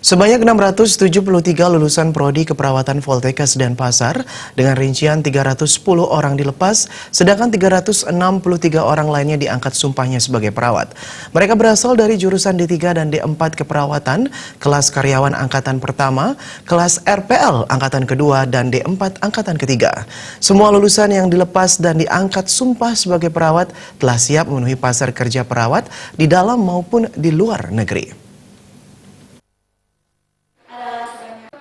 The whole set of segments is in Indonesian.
Sebanyak 673 lulusan prodi keperawatan Poltekkes Denpasar dengan rincian 310 orang dilepas, sedangkan 363 orang lainnya diangkat sumpahnya sebagai perawat. Mereka berasal dari jurusan D3 dan D4 keperawatan, kelas karyawan angkatan pertama, kelas RPL angkatan kedua, dan D4 angkatan ketiga. Semua lulusan yang dilepas dan diangkat sumpah sebagai perawat telah siap memenuhi pasar kerja perawat di dalam maupun di luar negeri.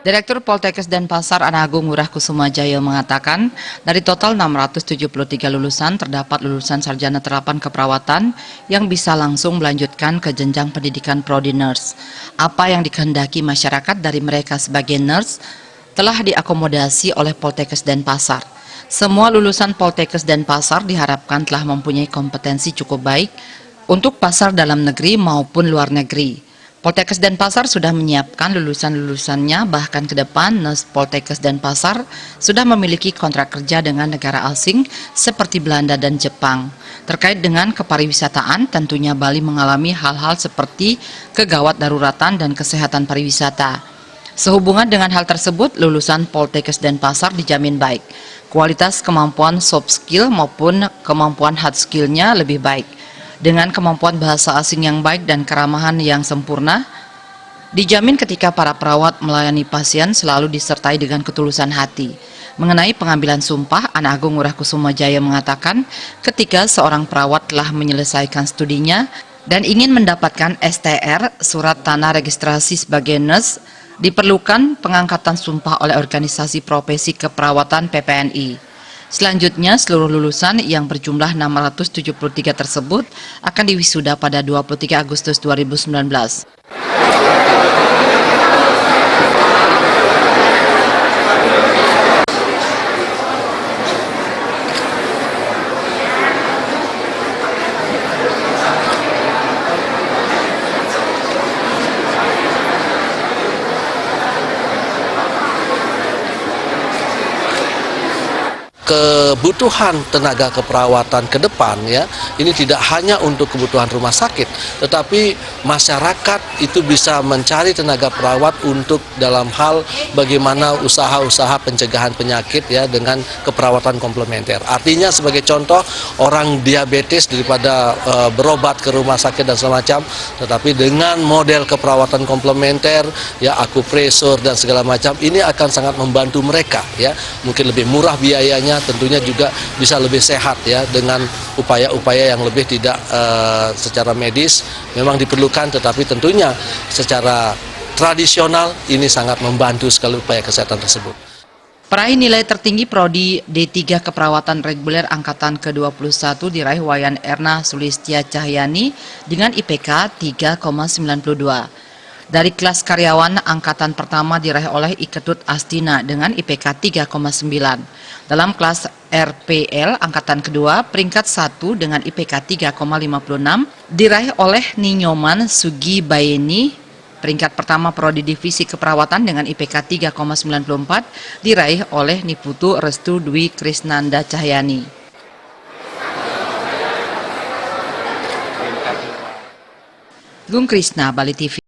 Direktur Poltekkes Denpasar Anagung Ngurah Kusumajaya mengatakan, dari total 673 lulusan terdapat lulusan sarjana terapan keperawatan yang bisa langsung melanjutkan ke jenjang pendidikan prodi nurse. Apa yang dikehendaki masyarakat dari mereka sebagai nurse telah diakomodasi oleh Poltekkes Denpasar. Semua lulusan Poltekkes Denpasar diharapkan telah mempunyai kompetensi cukup baik untuk pasar dalam negeri maupun luar negeri. Poltekkes Denpasar sudah menyiapkan lulusan-lulusannya, bahkan ke depan nurse Poltekkes Denpasar sudah memiliki kontrak kerja dengan negara asing seperti Belanda dan Jepang. Terkait dengan kepariwisataan, tentunya Bali mengalami hal-hal seperti kegawat daruratan dan kesehatan pariwisata. Sehubungan dengan hal tersebut, lulusan Poltekkes Denpasar dijamin baik. Kualitas kemampuan soft skill maupun kemampuan hard skill-nya lebih baik. Dengan kemampuan bahasa asing yang baik dan keramahan yang sempurna, dijamin ketika para perawat melayani pasien selalu disertai dengan ketulusan hati. Mengenai pengambilan sumpah, Anagung Ngurah Kusumajaya mengatakan ketika seorang perawat telah menyelesaikan studinya dan ingin mendapatkan STR, surat tanah registrasi sebagai nurse, diperlukan pengangkatan sumpah oleh organisasi profesi keperawatan PPNI. Selanjutnya, seluruh lulusan yang berjumlah 673 tersebut akan diwisuda pada 23 Agustus 2019. Kebutuhan tenaga keperawatan ke depan ya, ini tidak hanya untuk kebutuhan rumah sakit, tetapi masyarakat itu bisa mencari tenaga perawat untuk dalam hal bagaimana usaha-usaha pencegahan penyakit ya dengan keperawatan komplementer. Artinya sebagai contoh, orang diabetes daripada berobat ke rumah sakit dan semacam, tetapi dengan model keperawatan komplementer ya, akupresur dan segala macam, ini akan sangat membantu mereka ya, mungkin lebih murah biayanya, tentunya juga bisa lebih sehat ya, dengan upaya-upaya yang lebih tidak secara medis memang diperlukan, tetapi tentunya secara tradisional ini sangat membantu sekali upaya kesehatan tersebut. Peraih nilai tertinggi prodi D3 keperawatan reguler angkatan ke-21 diraih Wayan Erna Sulistia Cahyani dengan IPK 3,92. Dari kelas karyawan angkatan pertama diraih oleh Iketut Astina dengan IPK 3,9. Dalam kelas RPL angkatan kedua peringkat 1 dengan IPK 3,56 diraih oleh Ninyoman Sugi Bayeni. Peringkat pertama prodi divisi keperawatan dengan IPK 3,94 diraih oleh Niputu Restu Dwi Krisnanda Cahyani. Gung Krisna, Bali TV.